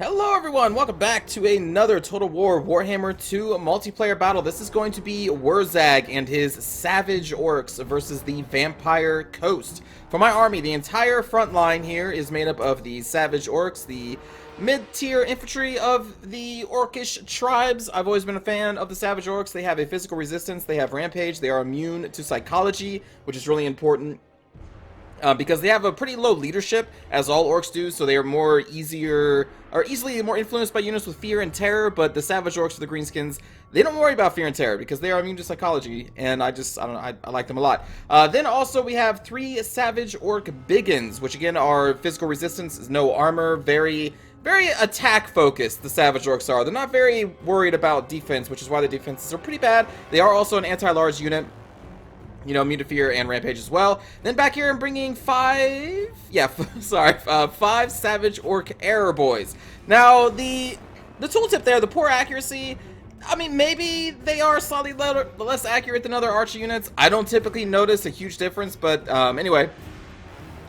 Hello everyone, welcome back to another Total War Warhammer 2 multiplayer battle. This is going to be Wurrzag and his Savage Orcs versus the Vampire Coast. For my army, the entire front line here is made up of the Savage Orcs, the mid-tier infantry of the Orcish tribes. I've always been a fan of the Savage Orcs. They have a physical resistance, they have rampage, they are immune to psychology, which is really important. Because they have a pretty low leadership, as all orcs do, so they are easily more influenced by units with fear and terror. But the Savage Orcs, the Greenskins, they don't worry about fear and terror because they are immune to psychology, and I don't know, I like them a lot. Then also we have 3 Savage Orc Biggins, which again are physical resistance, no armor, very attack focused. The Savage Orcs are. They're not very worried about defense, which is why the defenses are pretty bad. They are also an anti-large unit. You know, immune to fear and rampage as well. Then back here I'm bringing 5 Savage Orc Error Boys. Now, the tooltip there, the poor accuracy, I mean, maybe they are slightly less accurate than other archer units. I don't typically notice a huge difference, but anyway.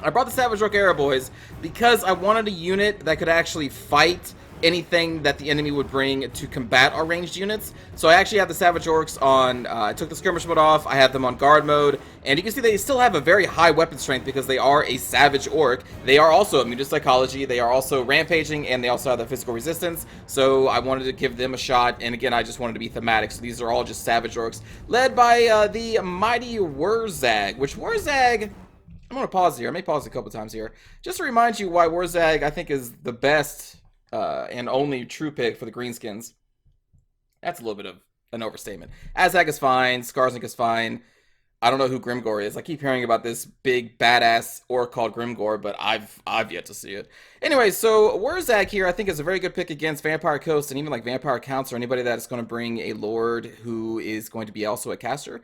I brought the Savage Orc Error Boys because I wanted a unit that could actually fight anything that the enemy would bring to combat our ranged units. So I actually have the Savage Orcs on, I took the skirmish mode off, I have them on guard mode, and you can see they still have a very high weapon strength because they are a Savage Orc. They are also immune to psychology, they are also rampaging, and they also have the physical resistance, so I wanted to give them a shot, and again, I just wanted to be thematic, so these are all just Savage Orcs, led by the mighty Wurrzag, which Wurrzag, I'm going to pause here, I may pause a couple times here, just to remind you why Wurrzag, I think, is the best and only true pick for the Greenskins. That's a little bit of an overstatement. Azag is fine. Skarsnik is fine. I don't know who Grimgor is. I keep hearing about this big badass orc called Grimgor, but I've yet to see it. Anyway, so Wurrzag here I think is a very good pick against Vampire Coast and even like Vampire Counts or anybody that is going to bring a Lord who is going to be also a caster.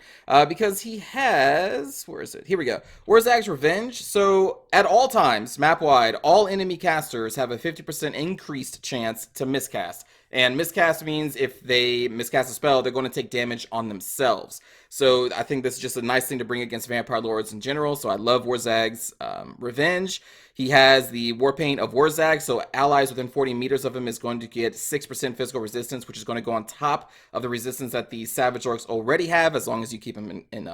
Because he has, where is it? Here we go. Wurrzag's Revenge. So at all times, map-wide, all enemy casters have a 50% increased chance to miscast. And miscast means if they miscast a spell, they're going to take damage on themselves. So I think this is just a nice thing to bring against Vampire Lords in general. So I love Wurrzag's Revenge. He has the Warpaint of Wurrzag, so allies within 40 meters of him is going to get 6% physical resistance, which is going to go on top of the resistance that the Savage Orcs already have, as long as you keep him in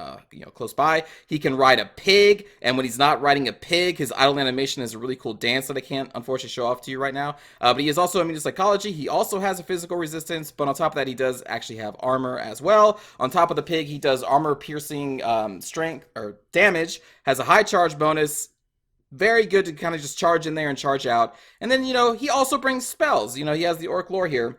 close by. He can ride a pig, and when he's not riding a pig, his idle animation is a really cool dance that I can't unfortunately show off to you right now. But he is also immune to psychology. He also has a physical resistance, but on top of that, he does actually have armor as well. On top of the pig, he does armor piercing strength or damage, has a high charge bonus. Very good to kind of just charge in there and charge out. And then, he also brings spells. He has the Orc Lore here,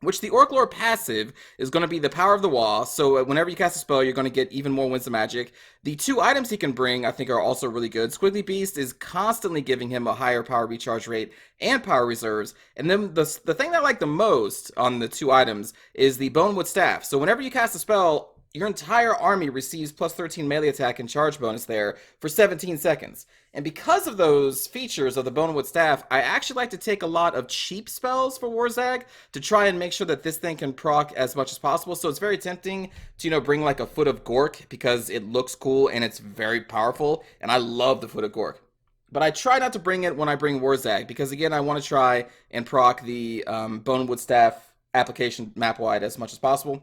which the Orc Lore passive is going to be the Power of the Waaagh. So whenever you cast a spell, you're going to get even more Winds of Magic. The 2 items he can bring, I think, are also really good. Squiggly Beast is constantly giving him a higher power recharge rate and power reserves. And then the thing that I like the most on the 2 items is the Bonewood Staff. So whenever you cast a spell, your entire army receives plus 13 melee attack and charge bonus there for 17 seconds. And because of those features of the Bonewood Staff, I actually like to take a lot of cheap spells for Wurrzag to try and make sure that this thing can proc as much as possible. So it's very tempting to, bring like a Foot of Gork because it looks cool and it's very powerful. And I love the Foot of Gork. But I try not to bring it when I bring Wurrzag because, again, I want to try and proc the Bonewood Staff application map-wide as much as possible.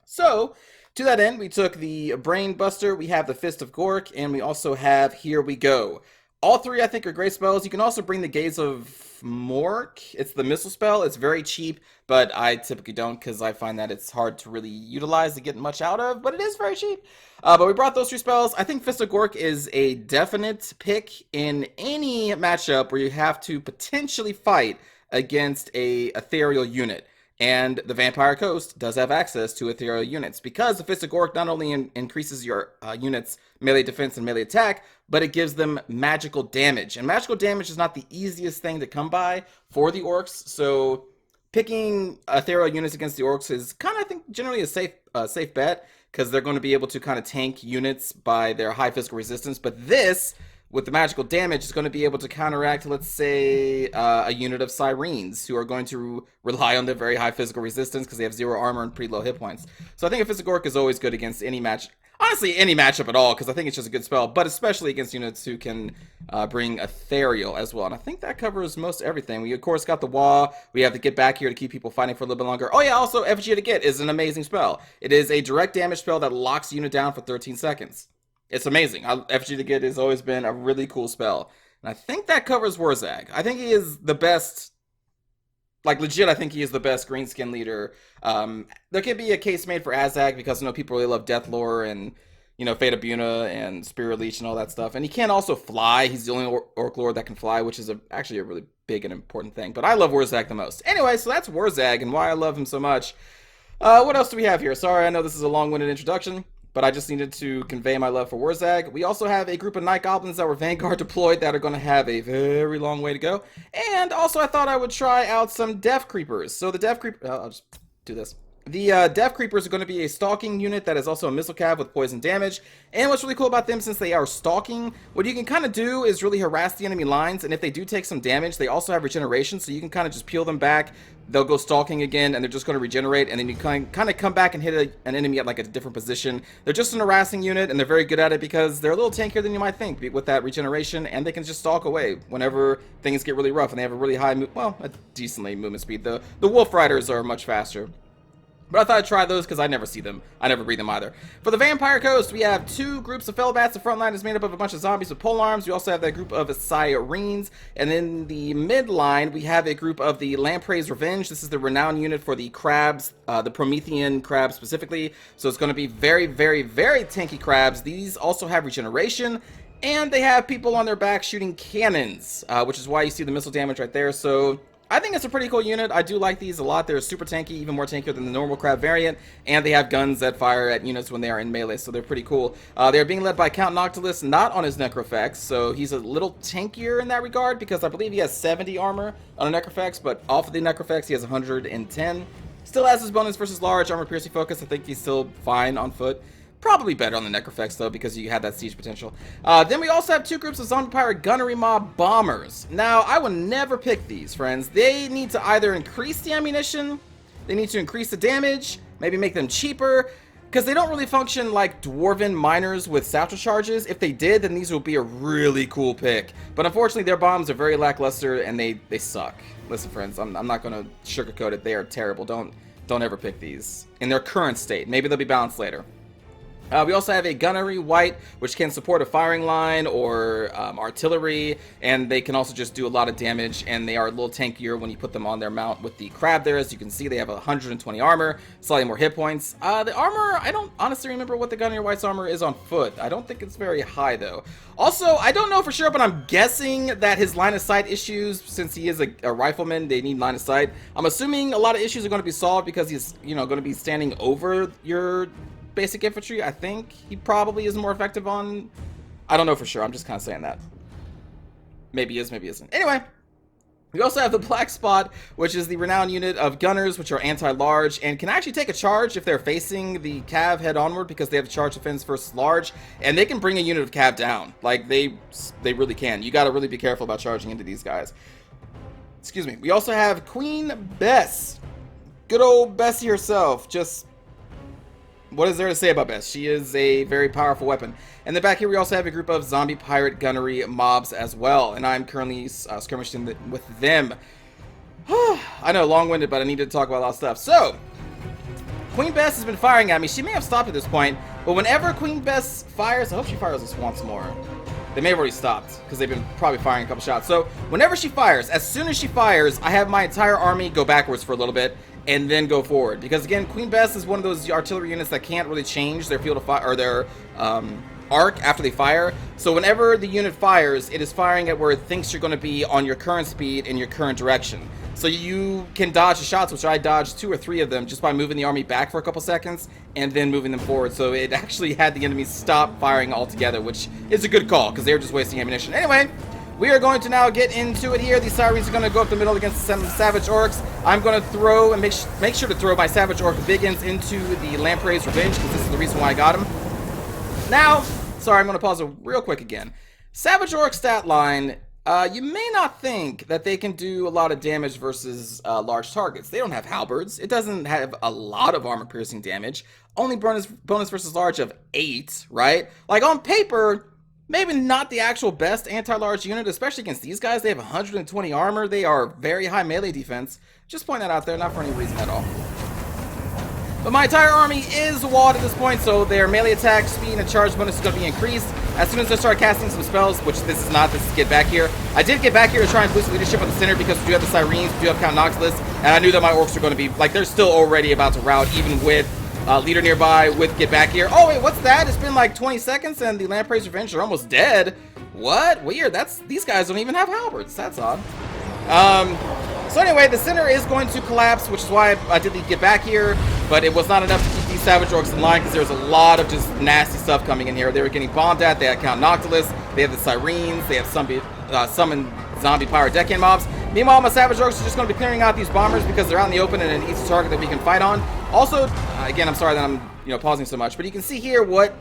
So, to that end, we took the Brain Buster, we have the Fist of Gork, and we also have Here We Go. All 3, I think, are great spells. You can also bring the Gaze of Mork. It's the missile spell. It's very cheap, but I typically don't because I find that it's hard to really utilize to get much out of, but it is very cheap. But we brought those 3 spells. I think Fist of Gork is a definite pick in any matchup where you have to potentially fight against a ethereal unit. And the Vampire Coast does have access to ethereal units because the Fist of Gork not only increases your units' melee defense and melee attack, but it gives them magical damage. And magical damage is not the easiest thing to come by for the orcs, so picking ethereal units against the orcs is kind of, I think, generally a safe bet because they're going to be able to kind of tank units by their high physical resistance. But this, with the magical damage, is going to be able to counteract, let's say, a unit of Sirens who are going to rely on their very high physical resistance because they have 0 armor and pretty low hit points. So I think a Fist of Gork is always good against any match. Honestly, any matchup at all, because I think it's just a good spell, but especially against units who can bring Ethereal as well. And I think that covers most everything. We, of course, got the Waaagh. We have to get back here to keep people fighting for a little bit longer. Oh, yeah, also, FG to get is an amazing spell. It is a direct damage spell that locks the unit down for 13 seconds. It's amazing. FG to get has always been a really cool spell. And I think that covers Wurrzag. I think he is the best... Like, legit, I think he is the best greenskin leader. There could be a case made for Azag because, you know, people really love Deathlore and, you know, Fate of Buna and Spirit Leech and all that stuff. And he can also fly. He's the only Orc Lord that can fly, which is actually a really big and important thing. But I love Wurrzag the most. Anyway, so that's Wurrzag and why I love him so much. What else do we have here? Sorry, I know this is a long-winded introduction, but I just needed to convey my love for Wurrzag. We also have a group of Night Goblins that were Vanguard deployed that are going to have a very long way to go. And also I thought I would try out some Death Creepers. So the Death Creeper... I'll just do this. The Death Creepers are going to be a stalking unit that is also a missile cav with poison damage. And what's really cool about them, since they are stalking, what you can kind of do is really harass the enemy lines. And if they do take some damage, they also have regeneration, so you can kind of just peel them back. They'll go stalking again, and they're just going to regenerate. And then you kind of come back and hit an enemy at like a different position. They're just an harassing unit, and they're very good at it because they're a little tankier than you might think with that regeneration. And they can just stalk away whenever things get really rough. And they have a really high, a decently movement speed. The Wolf Riders are much faster. But I thought I'd try those because I never see them. I never breed them either. For the Vampire Coast, we have two groups of Fellbats. The front line is made up of a bunch of zombies with polearms. We also have that group of Sirens. And in the mid line, we have a group of the Lamprey's Revenge. This is the renowned unit for the crabs, the Promethean crabs specifically. So it's going to be very, very, very tanky crabs. These also have regeneration. And they have people on their back shooting cannons, which is why you see the missile damage right there. So I think it's a pretty cool unit. I do like these a lot. They're super tanky, even more tankier than the normal crab variant, and they have guns that fire at units when they are in melee, so they're pretty cool. They're being led by Count Noctilus, not on his Necrofex, so he's a little tankier in that regard, because I believe he has 70 armor on a Necrofex, but off of the Necrofex he has 110. Still has his bonus versus large armor piercing focus. I think he's still fine on foot. Probably better on the Necrofex, though, because you had that siege potential. Then we also have two groups of Zombie Pirate Gunnery Mob Bombers. Now, I would never pick these, friends. They need to either increase the ammunition, they need to increase the damage, maybe make them cheaper, because they don't really function like Dwarven Miners with satchel charges. If they did, then these would be a really cool pick. But unfortunately, their bombs are very lackluster, and they suck. Listen, friends, I'm not going to sugarcoat it. They are terrible. Don't ever pick these in their current state. Maybe they'll be balanced later. We also have a Gunnery White, which can support a firing line or artillery, and they can also just do a lot of damage, and they are a little tankier when you put them on their mount with the crab there. As you can see, they have 120 armor, slightly more hit points. The armor, I don't honestly remember what the Gunnery White's armor is on foot. I don't think it's very high, though. Also, I don't know for sure, but I'm guessing that his line of sight issues, since he is a rifleman, they need line of sight. I'm assuming a lot of issues are going to be solved because he's, you know, going to be standing over your basic infantry. I think he probably is more effective on... I don't know for sure. I'm just kind of saying that. Maybe is, maybe isn't. Anyway, we also have the Black Spot, which is the renowned unit of gunners, which are anti-large, and can actually take a charge if they're facing the cav head onward, because they have charge defense versus large, and they can bring a unit of cav down. Like, they really can. You got to really be careful about charging into these guys. Excuse me. We also have Queen Bess. Good old Bessie herself. Just... what is there to say about Bess? She is a very powerful weapon. And then back here we also have a group of Zombie Pirate Gunnery Mobs as well. And I'm currently skirmishing with them. I know, long-winded, but I need to talk about a lot of stuff. So, Queen Bess has been firing at me. She may have stopped at this point, but whenever Queen Bess fires... I hope she fires this once more. They may have already stopped, because they've been probably firing a couple shots. So, whenever she fires, as soon as she fires, I have my entire army go backwards for a little bit, and then go forward. Because again, Queen Bess is one of those artillery units that can't really change their field of fire, or their arc after they fire. So whenever the unit fires, it is firing at where it thinks you're going to be on your current speed in your current direction. So you can dodge the shots, which I dodged 2 or 3 of them just by moving the army back for a couple seconds and then moving them forward. So it actually had the enemy stop firing altogether, which is a good call because they were just wasting ammunition. Anyway, we are going to now get into it here. These Sirens are going to go up the middle against some Savage Orcs. I'm going to throw and make sure to throw my Savage Orc Biggins into the Lamprey's Revenge, because this is the reason why I got him. Now, sorry, I'm going to pause it real quick again. Savage Orc stat line You may not think that they can do a lot of damage versus large targets. They don't have halberds. It doesn't have a lot of armor-piercing damage. Only bonus versus large of 8, right? Like, on paper, maybe not the actual best anti-large unit, especially against these guys. They have 120 armor. They are very high melee defense. Just point that out there, not for any reason at all. But my entire army is walled at this point, so their melee attack, speed, and charge bonus is going to be increased. As soon as I start casting some spells, which this is not, this is Get Back Here. I did Get Back Here to try and boost leadership at the center because we do have the Sirens, we do have Count Noctilus, and I knew that my orcs are going to be, like, they're still already about to rout, even with leader nearby with Get Back Here. Oh, wait, what's that? It's been like 20 seconds and the Lamprey's Revenge are almost dead. What? Weird. These guys don't even have halberds. That's odd. So anyway, the center is going to collapse, which is why I did the Get Back Here, but it was not enough to keep these Savage Orcs in line because there was a lot of just nasty stuff coming in here. They were getting bombed at. They had Count Noctilus. They have the Sirens. They have summoned zombie Pyro Deckhand mobs. Meanwhile, my Savage Orcs are just going to be clearing out these bombers because they're out in the open and an easy target that we can fight on. Also, again, I'm sorry that I'm pausing so much, but you can see here what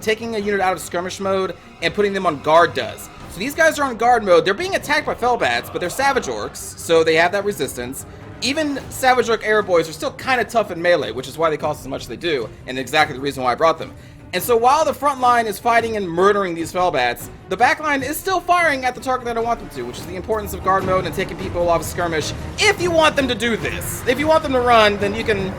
taking a unit out of skirmish mode and putting them on guard does. So these guys are on guard mode. They're being attacked by Fellbats, but they're Savage Orcs, so they have that resistance. Even Savage Orc Arrow Boys are still kind of tough in melee, which is why they cost as much as they do, and exactly the reason why I brought them. And so while the front line is fighting and murdering these Fellbats, the back line is still firing at the target that I want them to, which is the importance of guard mode and taking people off skirmish. If you want them to do this, if you want them to run, then you can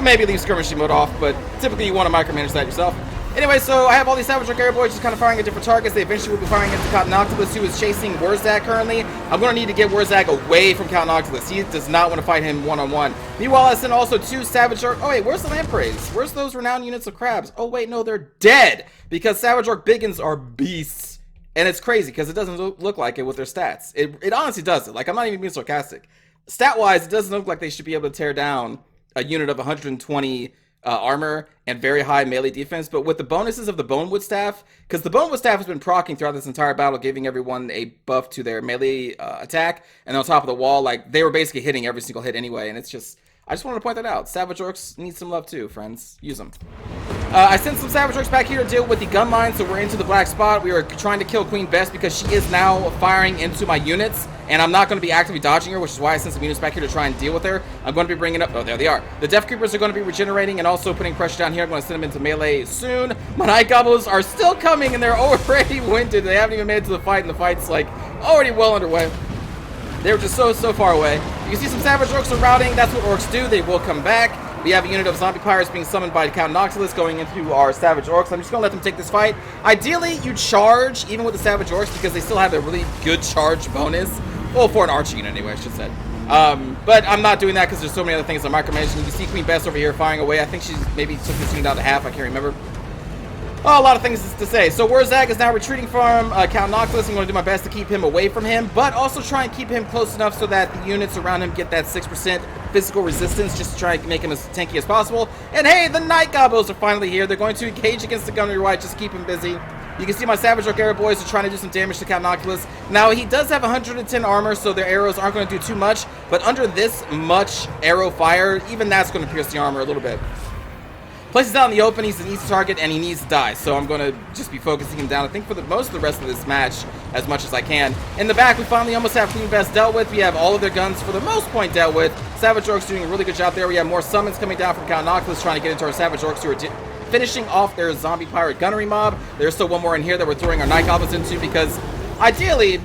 maybe leave skirmishing mode off, but typically you want to micromanage that yourself. Anyway, so I have all these Savage Orc Arrow Boys just kind of firing at different targets. They eventually will be firing into Count Noctilus, who is chasing Wurrzag currently. I'm going to need to get Wurrzag away from Count Noctilus. He does not want to fight him one-on-one. Meanwhile, I sent also 2 Savage Orc... Oh, wait, where's the Lampreys? Where's those renowned units of crabs? Oh, wait, no, they're dead! Because Savage Orc Biggins are beasts. And it's crazy, because it doesn't look like it with their stats. It honestly doesn't. Like, I'm not even being sarcastic. Stat-wise, it doesn't look like they should be able to tear down a unit of 120... armor and very high melee defense, but with the bonuses of the Bonewood Staff, because the Bonewood Staff has been proccing throughout this entire battle, giving everyone a buff to their melee attack, and on top of the wall, like, they were basically hitting every single hit anyway, and it's just, I just wanted to point that out. Savage Orcs need some love too, friends. Use them. I sent some Savage Orcs back here to deal with the gun line, so we're into the black spot. We are trying to kill Queen Bess because she is now firing into my units, and I'm not going to be actively dodging her, which is why I sent some units back here to try and deal with her. I'm going to be bringing up... Oh, there they are. The Death Creepers are going to be regenerating and also putting pressure down here. I'm going to send them into melee soon. My Night Goblins are still coming, and they're already winded. They haven't even made it to the fight, and the fight's, like, already well underway. They're just so far away. You can see some Savage Orcs are routing. That's what Orcs do. They will come back. We have a unit of zombie pirates being summoned by Count Noctilus going into our Savage Orcs. I'm just going to let them take this fight. Ideally, you charge, even with the Savage Orcs, because they still have a really good charge bonus. Well, for an archer unit anyway, I should say. But I'm not doing that because there's so many other things I'm micromanaging. You can see Queen Bess over here firing away. I think she's maybe took this unit down to half. I can't remember. Oh, a lot of things to say. So Wurrzag is now retreating from Count Noctilus. I'm going to do my best to keep him away from him, but also try and keep him close enough so that the units around him get that 6% physical resistance, just to try and make him as tanky as possible. And hey, the Night Goblins are finally here. They're going to engage against the Gunnery White, just keep him busy. You can see my Savage Orc Arrow Boys are trying to do some damage to Count Noctilus. Now, he does have 110 armor, so their arrows aren't going to do too much, but under this much arrow fire, even that's going to pierce the armor a little bit. Places out in the open, he's an easy target, and he needs to die, so I'm going to just be focusing him down, I think, for most of the rest of this match, as much as I can. In the back, we finally almost have Queen Bess dealt with. We have all of their guns, for the most part, dealt with. Savage Orcs doing a really good job there. We have more summons coming down from Count Noctilus, trying to get into our Savage Orcs, who are finishing off their zombie pirate gunnery mob. There's still one more in here that we're throwing our Night Goblins into, because, ideally...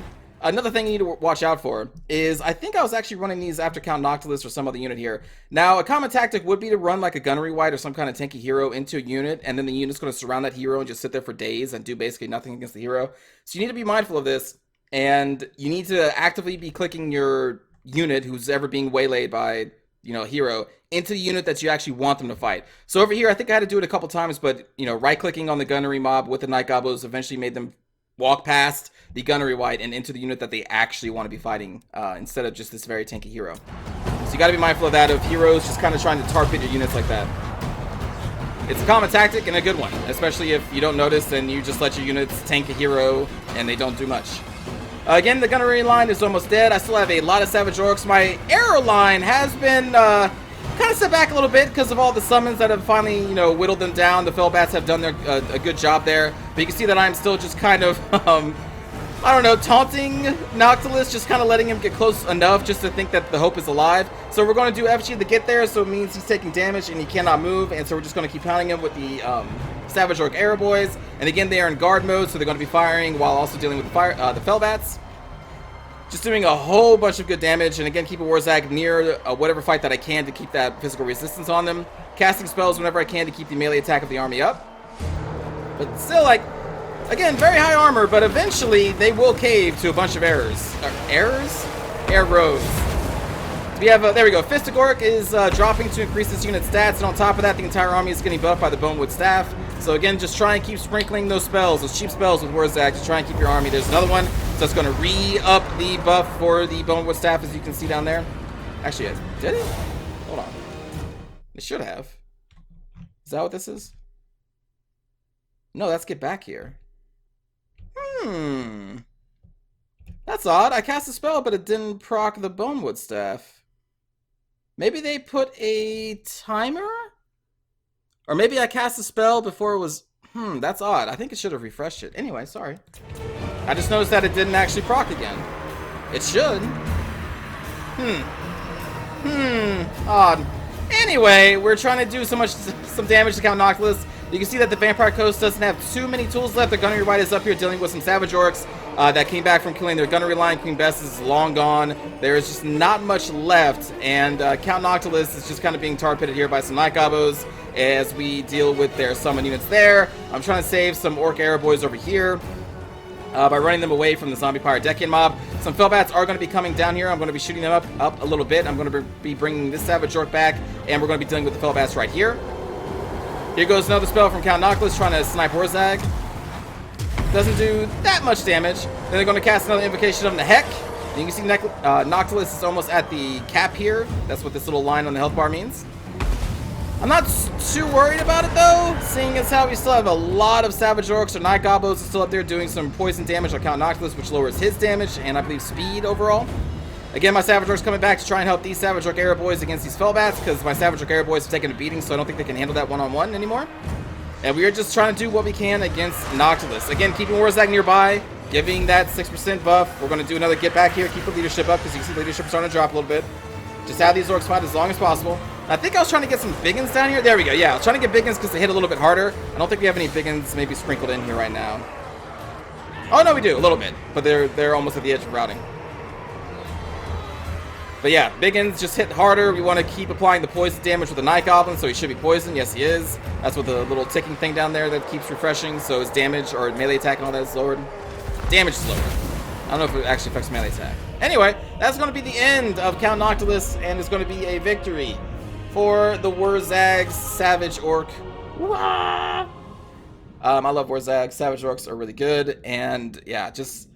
Another thing you need to watch out for is, I think I was actually running these after Count Noctilus or some other unit here. Now, a common tactic would be to run like a Gunnery White or some kind of tanky hero into a unit, and then the unit's going to surround that hero and just sit there for days and do basically nothing against the hero. So you need to be mindful of this, and you need to actively be clicking your unit who's ever being waylaid by, hero into the unit that you actually want them to fight. So over here, I think I had to do it a couple times, but, right-clicking on the Gunnery mob with the Night Goblins eventually made them walk past the Gunnery White and into the unit that they actually want to be fighting, instead of just this very tanky hero. So you got to be mindful of that, of heroes just kind of trying to tar pit your units like that. It's a common tactic and a good one, especially if you don't notice and you just let your units tank a hero and they don't do much. Again, the Gunnery line is almost dead. I still have a lot of Savage Orcs. My arrow line has been kind of set back a little bit because of all the summons that have finally, whittled them down. The Fellbats have done a good job there. But you can see that I'm still just kind of I don't know, taunting Noctilus, just kind of letting him get close enough just to think that the hope is alive. So we're going to do FG to get there, so it means he's taking damage and he cannot move, and so we're just going to keep pounding him with the Savage Orc Arrow Boys. And again, they are in guard mode, so they're going to be firing while also dealing with the Fellbats. Just doing a whole bunch of good damage, and again, keeping Wurrzag near whatever fight that I can to keep that physical resistance on them. Casting spells whenever I can to keep the melee attack of the army up. But still, like, again, very high armor, but eventually they will cave to a bunch of errors. Errors? Arrows. We have, there we go, Fistigork is dropping to increase this unit's stats, and on top of that, the entire army is getting buffed by the Bonewood Staff. So again, just try and keep sprinkling those spells, those cheap spells with Wurrzag to try and keep your army. There's another one, so it's going to re-up the buff for the Bonewood Staff, as you can see down there. Actually, did it? Hold on. It should have. Is that what this is? No, let's get back here. That's odd. I cast a spell, but it didn't proc the Bonewood Staff. Maybe they put a timer? Or maybe I cast a spell before it was... that's odd. I think it should have refreshed it. Anyway, sorry. I just noticed that it didn't actually proc again. It should. Odd. Anyway, we're trying to do some damage to Count Noctilus. You can see that the Vampire Coast doesn't have too many tools left. The Gunnery White is up here dealing with some Savage Orcs that came back from killing their Gunnery line. Queen Bess is long gone. There is just not much left, and Count Noctilus is just kind of being tar-pitted here by some Night Gobbos as we deal with their summon units there. I'm trying to save some Orc Arrow Boys over here by running them away from the Zombie Pirate Deccan mob. Some Fellbats are going to be coming down here. I'm going to be shooting them up a little bit. I'm going to be bringing this Savage Orc back, and we're going to be dealing with the Fellbats right here. Here goes another spell from Count Noctilus trying to snipe Wurrzag. Doesn't do that much damage. Then they're going to cast another Invocation of the Heck. And you can see Noctilus is almost at the cap here. That's what this little line on the health bar means. I'm not too worried about it though, seeing as how we still have a lot of Savage Orcs or Night Gobbos still up there doing some poison damage on Count Noctilus, which lowers his damage and I believe speed overall. Again, my Savage Orcs coming back to try and help these Savage Orc Arrow Boys against these Fellbats, because my Savage Orc Arrow Boys have taken a beating, so I don't think they can handle that one-on-one anymore. And we are just trying to do what we can against Noctilus. Again, keeping Wurrzag nearby, giving that 6% buff. We're going to do another get back here, keep the leadership up, because you can see leadership starting to drop a little bit. Just have these Orcs fight as long as possible. I think I was trying to get some Biggins down here. There we go. Yeah, I was trying to get Biggins because they hit a little bit harder. I don't think we have any Biggins maybe sprinkled in here right now. Oh, no, we do. A little bit. But they're almost at the edge of routing. But yeah, Biggins just hit harder. We want to keep applying the poison damage with the Night Goblin, so he should be poisoned. Yes, he is. That's with the little ticking thing down there that keeps refreshing, so his damage or melee attack and all that is lowered. Damage is lowered. I don't know if it actually affects melee attack. Anyway, that's going to be the end of Count Noctilus, and it's going to be a victory for the Wurrzag Savage Orc. I love Wurrzag. Savage Orcs are really good, and yeah, just...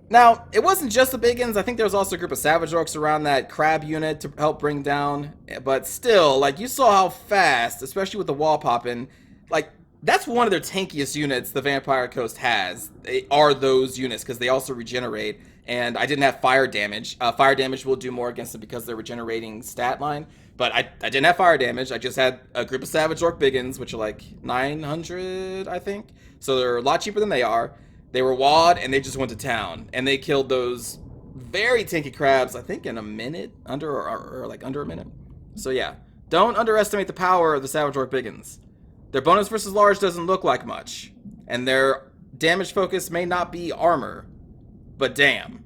Now, it wasn't just the Biggins. I think there was also a group of Savage Orcs around that crab unit to help bring down. But still, like, you saw how fast, especially with the wall popping, like, that's one of their tankiest units the Vampire Coast has. They are those units, because they also regenerate. And I didn't have fire damage. Fire damage will do more against them because they're regenerating stat line. But I didn't have fire damage. I just had a group of Savage Orc Biggins, which are like 900, I think. So they're a lot cheaper than they are. They were wawed, and they just went to town. And they killed those very tanky crabs, I think, in a minute. Under a minute. So yeah, don't underestimate the power of the Savage Orc Biggins. Their bonus versus large doesn't look like much. And their damage focus may not be armor. But damn.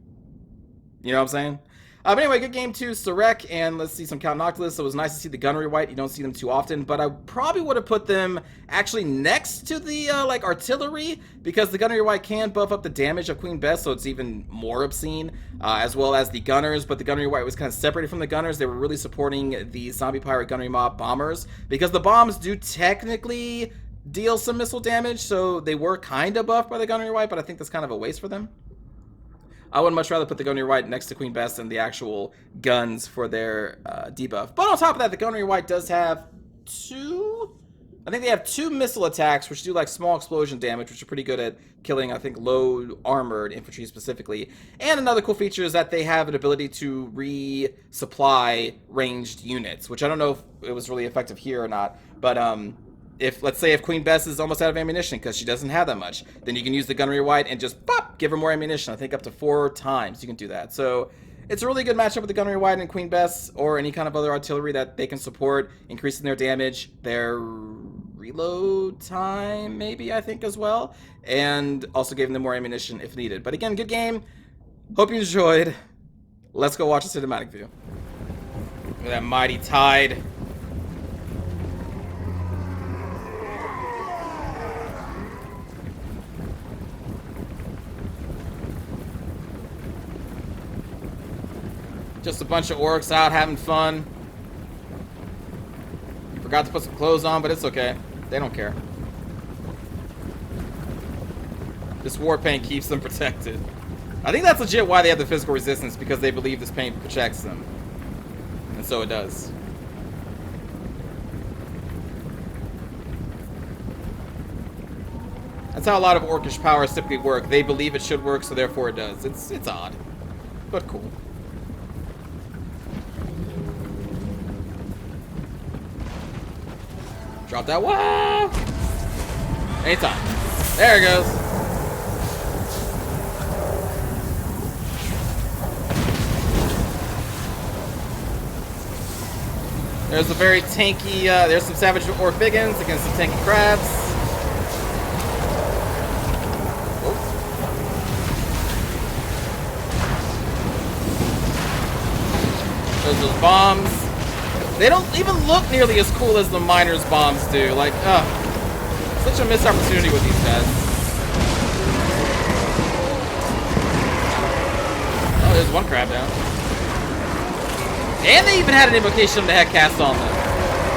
You know what I'm saying? But anyway, good game too, Sarek, and let's see some Count Noctilus. It was nice to see the Gunnery White. You don't see them too often, but I probably would have put them actually next to the like artillery, because the Gunnery White can buff up the damage of Queen Bess, so it's even more obscene, as well as the Gunners. But the Gunnery White was kind of separated from the Gunners. They were really supporting the Zombie Pirate Gunnery Mob bombers, because the bombs do technically deal some missile damage, so they were kind of buffed by the Gunnery White, but I think that's kind of a waste for them. I would much rather put the Gunnery White next to Queen Bess than the actual guns for their debuff. But on top of that, the Gunnery White does have I think they have 2 missile attacks, which do like small explosion damage, which are pretty good at killing, I think, low armored infantry specifically. And another cool feature is that they have an ability to resupply ranged units, which I don't know if it was really effective here or not. But if, let's say, if Queen Bess is almost out of ammunition because she doesn't have that much, then you can use the gunnery wide and just pop, give her more ammunition. I think up to 4 times you can do that. So it's a really good matchup with the gunnery wide and Queen Bess, or any kind of other artillery that they can support, increasing their damage, their reload time, maybe, I think, as well, and also giving them more ammunition if needed. But again, good game. Hope you enjoyed. Let's go watch the cinematic view. Look at that mighty tide. Just a bunch of orcs out having fun. Forgot to put some clothes on, but it's okay. They don't care. This war paint keeps them protected. I think that's legit why they have the physical resistance, because they believe this paint protects them. And so it does. That's how a lot of orcish powers typically work. They believe it should work, so therefore it does. It's odd, but cool. Drop that. Wow! Anytime. There it goes. There's a very tanky, there's some savage orc biggins against some tanky crabs. Oh. There's those bombs. They don't even look nearly as cool as the miners' bombs do. Like, such a missed opportunity with these guys. Oh, there's one crab down. And they even had an invocation of the heck cast on them.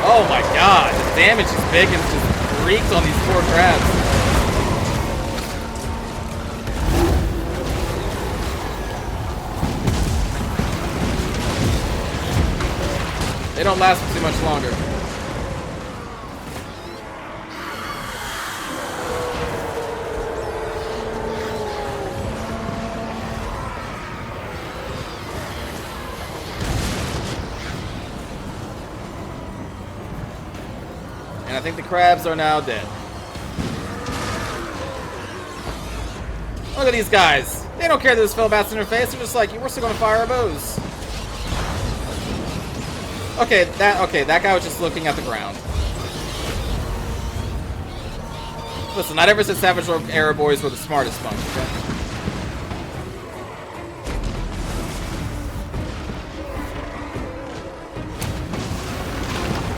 Oh my god, the damage is big and just reeks on these poor crabs. They don't last for too much longer. And I think the crabs are now dead. Look at these guys. They don't care that this fell bats in their face. They're just like, we're still gonna fire our bows. Okay, that guy was just looking at the ground. Listen, I never said Savage Rogue Era Boys were the smartest bunch, okay?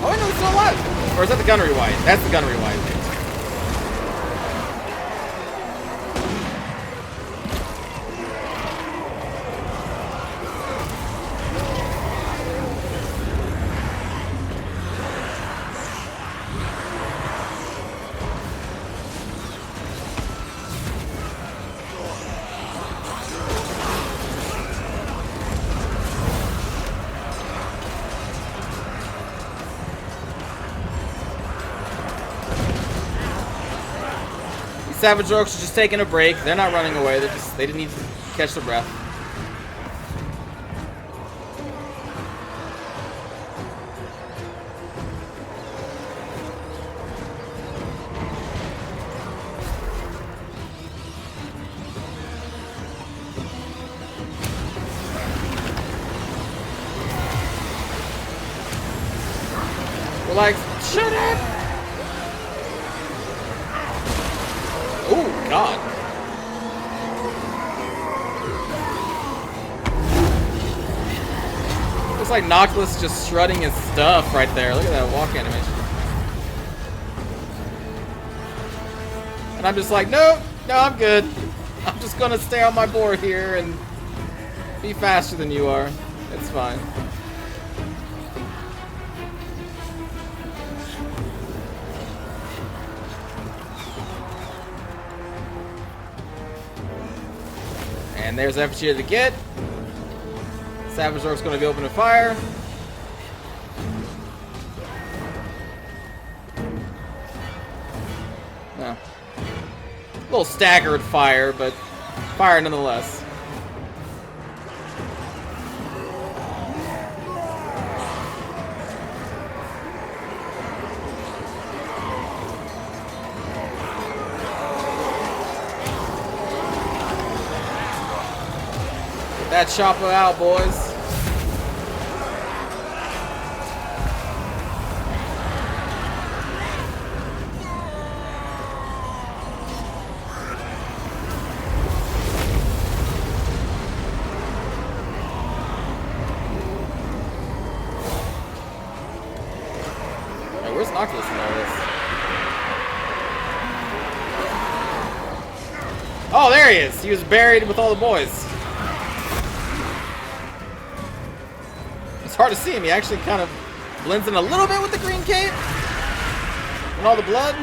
Oh, I know it's still alive! Or is that the gunnery wide? That's the gunnery wide. Savage Orcs are just taking a break. They're not running away. They didn't need to catch their breath. We're like, shut up! Oh, God. Looks like Noctilus just strutting his stuff right there. Look at that walk animation. And I'm just like, no, I'm good. I'm just gonna stay on my board here and be faster than you are. It's fine. And there's FG to get. Savage Orc's going to be opening fire. No. A little staggered fire, but fire nonetheless. that chopper out, boys. Hey, where's Noctilus in all this? Oh, there he is. He was buried with all the boys. It's hard to see him. He actually kind of blends in a little bit with the green cape and all the blood.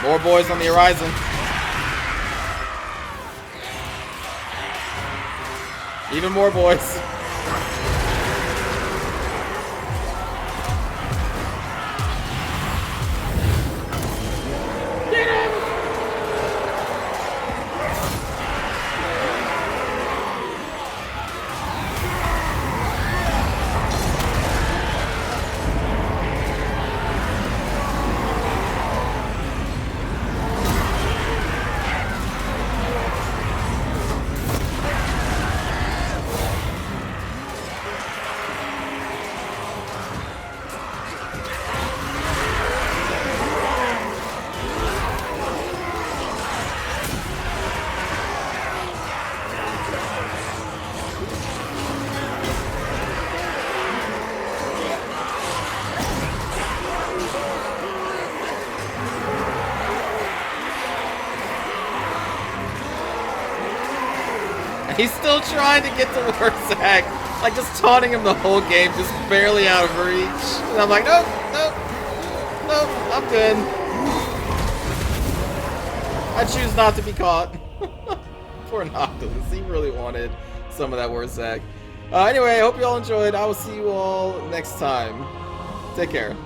More boys on the horizon. Even more boys. Get him! He's still trying to get to Wurrzag. Like, just taunting him the whole game, just barely out of reach. And I'm like, nope, nope, nope, I'm good. I choose not to be caught. Poor Noctilus, he really wanted some of that Wurrzag. Anyway, I hope you all enjoyed. I will see you all next time. Take care.